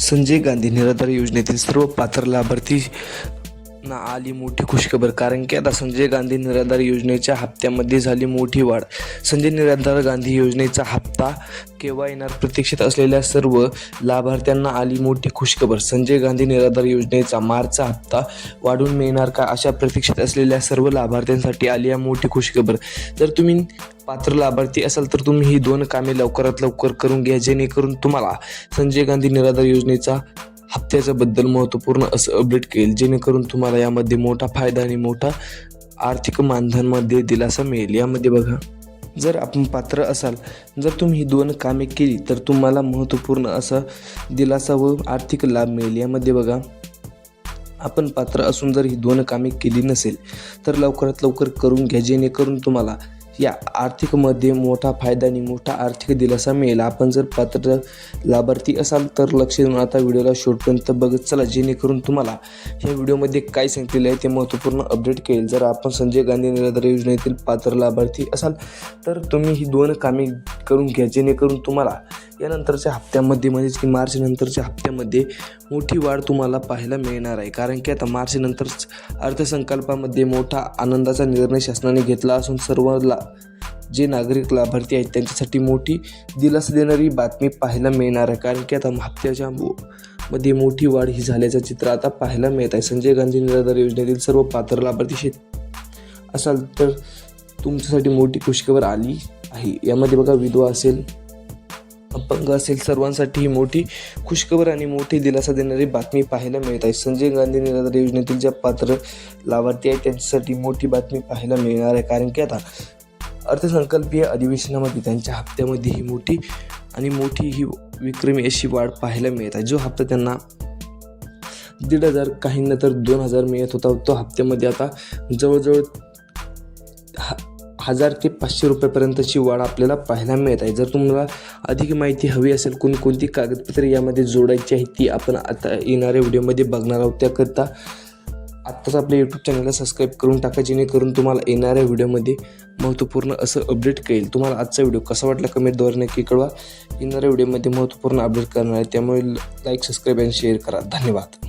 संजय गांधी निराधार योजनेतील सर्व पात्र लाभार्थी ना आली मोठी खुशखबर, कारण की आता संजय गांधी निराधार योजनेच्या हप्त्यामध्ये झाली मोठी वाढ. संजय निराधार गांधी योजनेचा हप्ता केव्हा येणार, प्रतीक्षेत असलेल्या सर्व लाभार्थ्यांना आली मोठी खुशखबर. संजय गांधी निराधार योजनेचा मार्चचा हप्ता वाढून मिळणार का, अशा प्रतीक्षेत असलेल्या सर्व लाभार्थ्यांसाठी आली आहे मोठी खुशखबर. जर तुम्ही पात्र लाभार्थी असाल तर तुम्ही ही 2 कामे लवकरात लवकर करून घ्या, जेणेकरून तुम्हाला संजय गांधी निराधार योजनेचा हप्त्याच्याबद्दल महत्त्वपूर्ण असं अपडेट केल, जेणेकरून तुम्हाला यामध्ये मोठा फायदा आणि मोठा आर्थिक मानधनमध्ये दिलासा मिळेल. यामध्ये बघा, जर आपण पात्र असाल, जर तुम्ही ही 2 कामे केली तर तुम्हाला महत्त्वपूर्ण असा दिलासा व आर्थिक लाभ मिळेल. यामध्ये बघा, आपण पात्र असून जर ही 2 कामे केली नसेल तर लवकरात लवकर करून घ्या, जेणेकरून तुम्हाला या आर्थिकमध्ये मोठा फायदा आणि मोठा आर्थिक दिलासा मिळेल. आपण जर पात्र लाभार्थी असाल तर लक्ष देऊन आता व्हिडिओला शेवटपर्यंत बघत चला, जेणेकरून तुम्हाला या व्हिडिओमध्ये काय सांगितलेलं आहे ते महत्त्वपूर्ण अपडेट केल. जर आपण संजय गांधी निराधार योजनेतील पात्र लाभार्थी असाल तर तुम्ही ही 2 कामे करून घ्या, जेणेकरून तुम्हाला यानंतरच्या हप्त्यामध्ये म्हणजेच की मार्च नंतरच्या हप्त्यामध्ये मोठी वाढ तुम्हाला पाहायला मिळणार आहे. कारण की आता मार्च नंतर अर्थसंकल्पामध्ये मोठा आनंदाचा निर्णय शासनाने घेतला असून सर्व जे नागरिक लाभार्थी आहेत त्यांच्यासाठी मोठी दिलासा देणारी बातमी पाहायला मिळणार आहे. कारण की आता हप्त्याच्या मध्ये मोठी वाढ ही झाल्याचं चित्र आता पाहायला मिळत आहे. संजय गांधी निराधार योजनेतील सर्व पात्र लाभार्थी असाल तर तुमच्यासाठी मोठी खुशखबर आली आहे. यामध्ये बघा, विधवा असेल, अपंग असेल, सर्वांसाठी ही मोठी खुशखबर आणि मोठी दिलासा देणारी बातमी पाहायला मिळत आहे. संजय गांधी निराधार योजनेतील ज्या पात्र लाभार्थी आहेत त्यांच्यासाठी मोठी बातमी पाहायला मिळणार आहे. कारण की आता अर्थसंकल्पीय अधिवेशनामध्ये त्यांच्या हप्त्यामध्ये ही मोठी ही विक्रमी अशी वाढ पाहायला मिळत आहे. जो हप्ता त्यांना 1,500 काहींना तर 2,000 मिळत होता, तो हप्त्यामध्ये आता जवळजवळ 1,000 ते 500 रुपयापर्यंतची वाढ आपल्याला पाहायला मिळत आहे. जर तुम्हाला अधिक माहिती हवी असेल, कोणती कागदपत्रे यामध्ये जोडायची आहे ती आपण आता येणाऱ्या व्हिडिओमध्ये बघणार आहोत. त्याकरता आत्ताच आपल्या यूट्यूब चॅनलला सबस्क्राईब करून टाका, जेणेकरून तुम्हाला येणाऱ्या व्हिडिओमध्ये महत्त्वपूर्ण असं अपडेट कळेल. तुम्हाला आजचा व्हिडिओ कसा वाटला कमेंटद्वारे नक्की कळवा. येणाऱ्या व्हिडिओमध्ये महत्त्वपूर्ण अपडेट करणार आहे, त्यामुळे लाईक, सबस्क्राईब आणि शेअर करा. धन्यवाद.